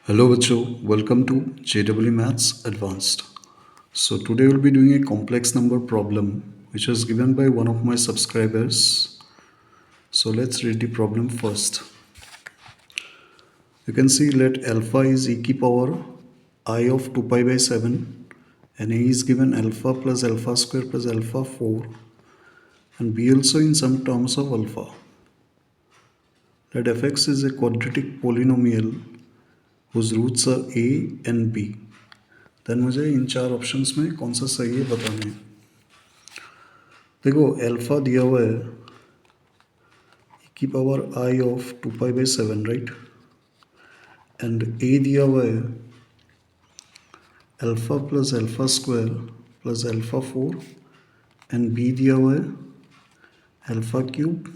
Hello बच्चों, welcome to JEE Maths Advanced. So today we'll be doing a complex number problem which was given by one of my subscribers. So let's read the problem first. You can see let alpha is e की power I of 2 pi by 7 and a is given alpha plus alpha square plus alpha 4 and b also in some terms of alpha. Let fx is a quadratic polynomial whose roots are a and b. Then मुझे इन चार options में कौन सा सही है बताना है. देखो अल्फा दिया हुआ है e की power i of 2 pi by 7 right and A दिया हुआ है alpha plus alpha square plus alpha 4 and B दिया हुआ है alpha cube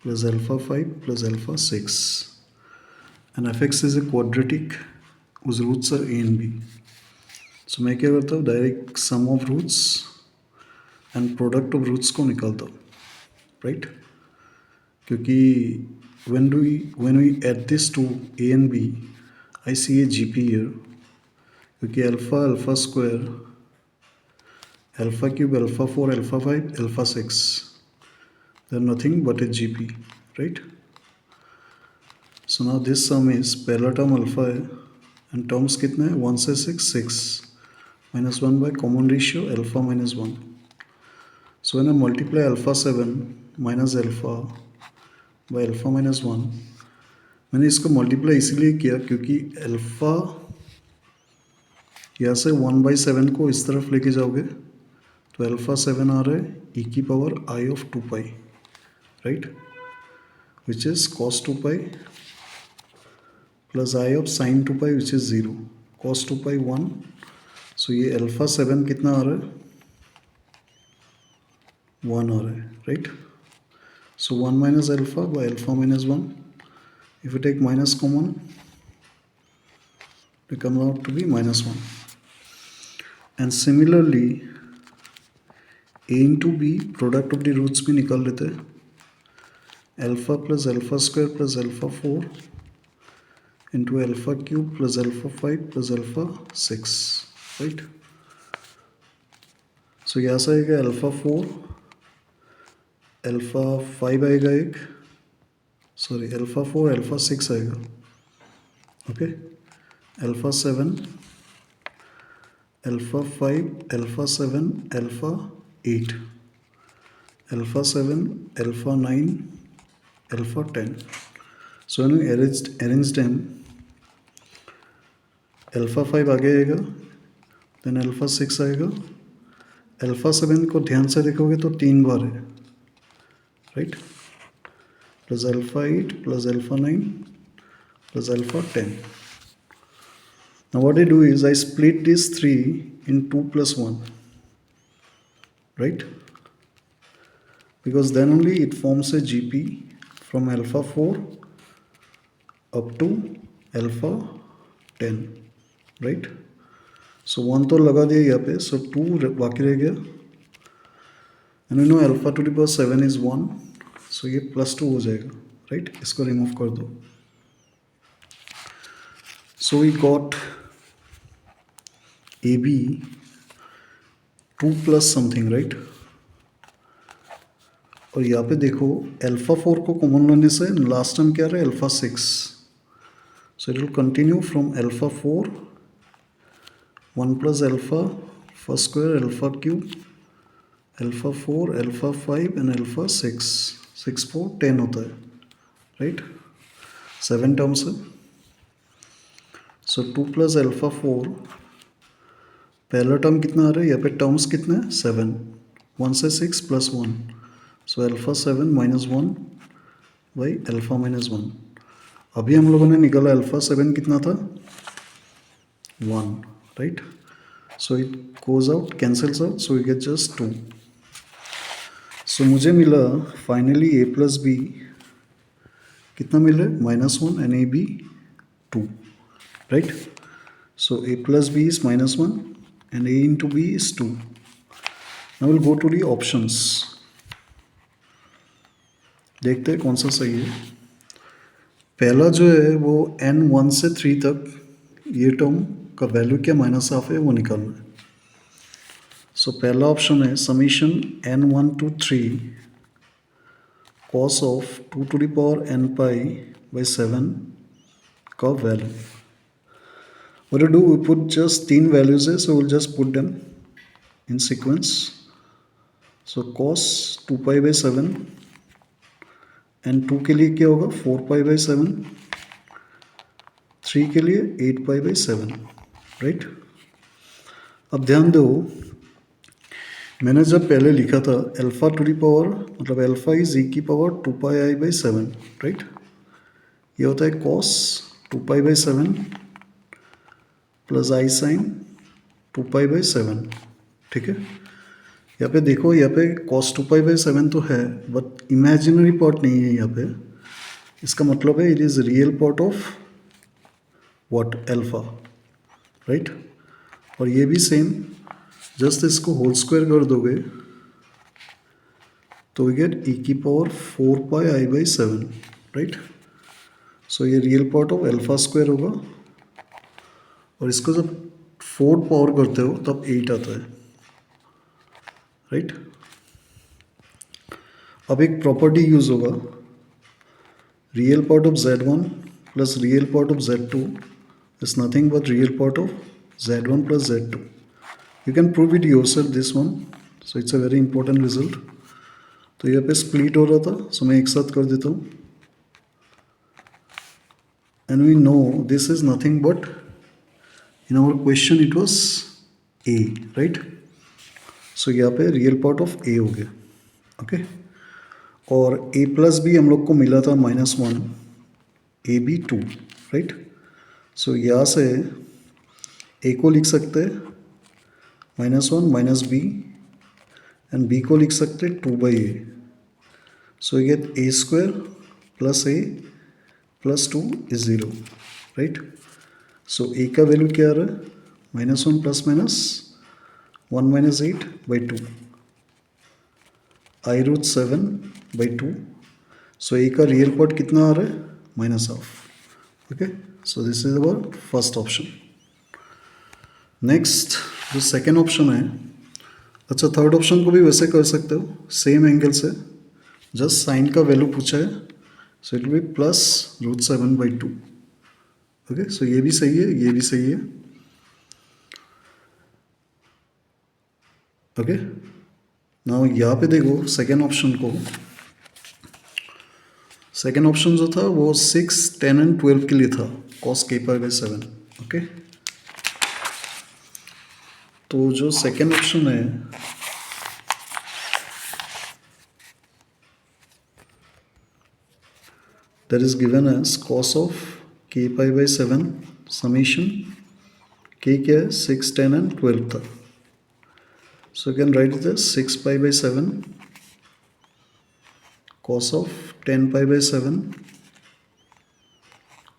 plus alpha 5 plus alpha 6 and f x is a quadratic whose roots are A and B. So मैं क्या करता हूँ direct sum of roots and product of roots को निकालता हूँ राइट क्योंकि when we add this to a and b I see a gp here क्योंकि alpha alpha square alpha cube alpha 4 alpha 5 alpha 6 they are nothing but a gp right. So now this sum is पहला term alpha है and terms कितने हैं 1 से 6 minus 1 by common ratio alpha minus 1. So when I multiply alpha 7 minus alpha by alpha minus 1, मैंने इसको multiply इसीलिए किया क्योंकि अल्फा यहाँ से 1/7 को इस तरफ लेके जाओगे तो अल्फा 7 आ रहा है e की power i of 2 pi right which is cos 2 pi plus I of sine 2 pi which is 0 cos 2 पाई 1. सो ये अल्फा 7 कितना आ रहा है 1 आ रहा है right. So 1 minus alpha by alpha minus 1. If you take minus common, it comes out to be minus 1. And similarly, a into b product of the roots भी निकाल लेते हैं. Alpha plus alpha square plus alpha 4 into alpha cube plus alpha 5 plus alpha 6, right? So यहाँ से आएगा alpha 4. Alpha 5 आएगा एक sorry alpha 4 alpha 6 आएगा okay alpha 7 alpha 5 alpha 7 alpha 8 alpha 7 alpha 9 alpha 10. सो मैंने अरेंज टाइम अल्फ़ा 5 आगे आएगा then alpha 6 आएगा अल्फ़ा 7 को ध्यान से देखोगे तो 3 बार है right plus alpha 8 plus alpha 9 plus alpha 10. Now what I do is I split these 3 in 2 plus 1 right because then only it forms a GP from alpha 4 up to alpha 10 right. So 1 तो लगा दिया यहाँ पे so 2 बाकी रह गया and you know alpha to the power 7 is 1 so ये plus 2 हो जाएगा राइट इसको रिमूव कर दो. So we got a b 2 plus something right और यहाँ पे देखो अल्फा 4 को कॉमन लेने से लास्ट टाइम क्या रहा है alpha 6 so it will continue from alpha 4 1 plus alpha first square alpha cube alpha 4 alpha 5 and alpha 6 6 4 10 होता है राइट 7 टर्म्स है. सो 2 प्लस अल्फा 4 पहला टर्म कितना आ रहा है यहाँ पे टर्म्स कितने हैं 7 1 से 6 plus 1 so alpha 7 minus 1 by alpha minus 1. अभी हम लोगों ने निकाला अल्फा 7 कितना था 1 right so it goes out cancels out so we get just 2. So मुझे मिला फाइनली ए प्लस बी कितना मिला -1 and a b 2 right. So a plus b is -1 and a into b is 2. Now will go to the options देखते हैं कौन सा सही है. पहला जो है वो n 1 से 3 तक ये टर्म का वैल्यू क्या माइनस हाफ है वो निकालना है. सो पहला ऑप्शन है summation n1 to 3 cos of 2 to the power n pi/7 का value. What to do? We put just 3 values here, so we'll just put them in sequence. So cos 2 pi/7 and 2 के लिए क्या होगा 4 pi/7, 3 के लिए 8 pi/7, right. अब ध्यान दो, मैंने जब पहले लिखा था अल्फा टू दी पावर मतलब alpha is e⁻² 2 pi/7, right. ये होता है cos 2 pi/7 प्लस आई साइन 2 pi/7, ठीक है. यहाँ पे देखो, यहाँ पे cos 2 pi/7 तो है बट इमेजिनरी पार्ट नहीं है यहाँ पे. इसका मतलब है it is real part of what alpha, right. और ये भी सेम, जस्ट इसको होल स्क्वायर कर दोगे तो we get e⁻4 pi/7, right. So ये real part of alpha square होगा और इसको जब 4 पावर करते हो तब 8 आता है, राइट. अब एक प्रॉपर्टी यूज होगा, real part of z1 plus real part of z2 is nothing but real part of z1 plus z2. You can prove it yourself this one, so it's a very important result. तो यहाँ पे split हो रहा था, सो मैं एक साथ कर देता हूँ. And we know this is nothing but in our question it was a, right. So यहाँ पे रियल पार्ट ऑफ a हो गया, ओके. और a प्लस बी हम लोग को मिला था -1, ab2, राइट. सो यहाँ से a को लिख सकते हैं -1 माइनस बी एंड b को लिख सकते हैं 2/a. सो ये get a² plus a plus 2 is 0, right. सो a का वैल्यू क्या आ रहा है -1 plus minus 1 minus 8/2 i√7/2. So a का रियल पार्ट कितना आ रहा है -1/2, okay. So this is our first option. Next जो सेकेंड ऑप्शन है, अच्छा थर्ड ऑप्शन को भी वैसे कर सकते हो सेम एंगल से, जस्ट साइन का वैल्यू पूछा है, so it will be +√7/2, okay. So ये भी सही है, ये भी सही है, ओके. नाउ यहाँ पे देखो सेकेंड ऑप्शन को, सेकेंड ऑप्शन जो था वो 6, 10 एंड 12 के लिए था cos k⁻/7, ओके. तो जो सेकेंड ऑप्शन है that is given as cos of k⁻/7 summation k क्या है 6, 10 एंड 12 था. So you can write it as 6 pi/7 cos of 10 pi/7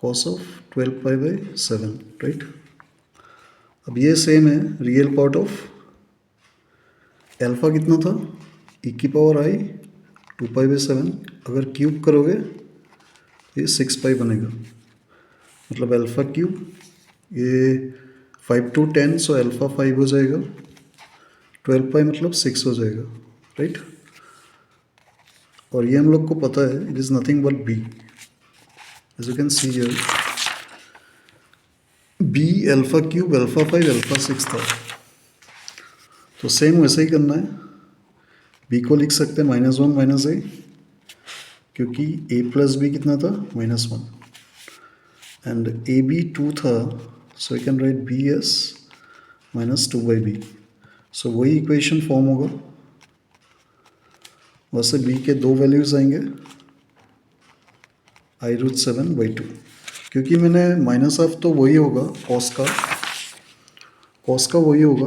cos of 12 pi/7, right. अब ये सेम है, रियल पार्ट ऑफ अल्फा कितना था e⁻i 2 pi/7, अगर cube करोगे तो ये 6 पाई बनेगा, मतलब अल्फा क्यूब, ये 5 to 10, सो अल्फा 5 हो जाएगा, 12 पाई मतलब 6 हो जाएगा, राइट. और ये हम लोग को पता है it is nothing but b, as you can see here b alpha cube alpha 5 alpha 6 था. तो सेम वैसे ही करना है, b को लिख सकते हैं -1 माइनस a, क्योंकि a प्लस b कितना था -1 एंड ab 2 था, so you can write b S -2/b. सो वही इक्वेशन फॉर्म होगा, वैसे b के दो वैल्यूज आएंगे i√7/2, क्योंकि मैंने -1/2 तो वही होगा कॉस का वही होगा,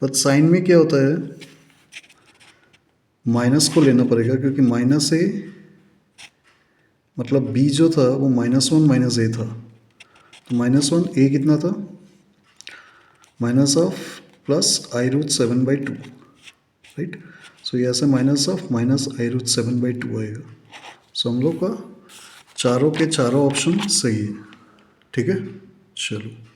बट साइन में क्या होता है माइनस को लेना पड़ेगा, क्योंकि -a मतलब b जो था वो -1 माइनस a था, तो -1 a कितना था -1/2 प्लस i√7/2, राइट. सो यहाँ से -i√7/2 आएगा. सो हम लोग का चारों के चारों ऑप्शन सही है। ठीक है, चलो।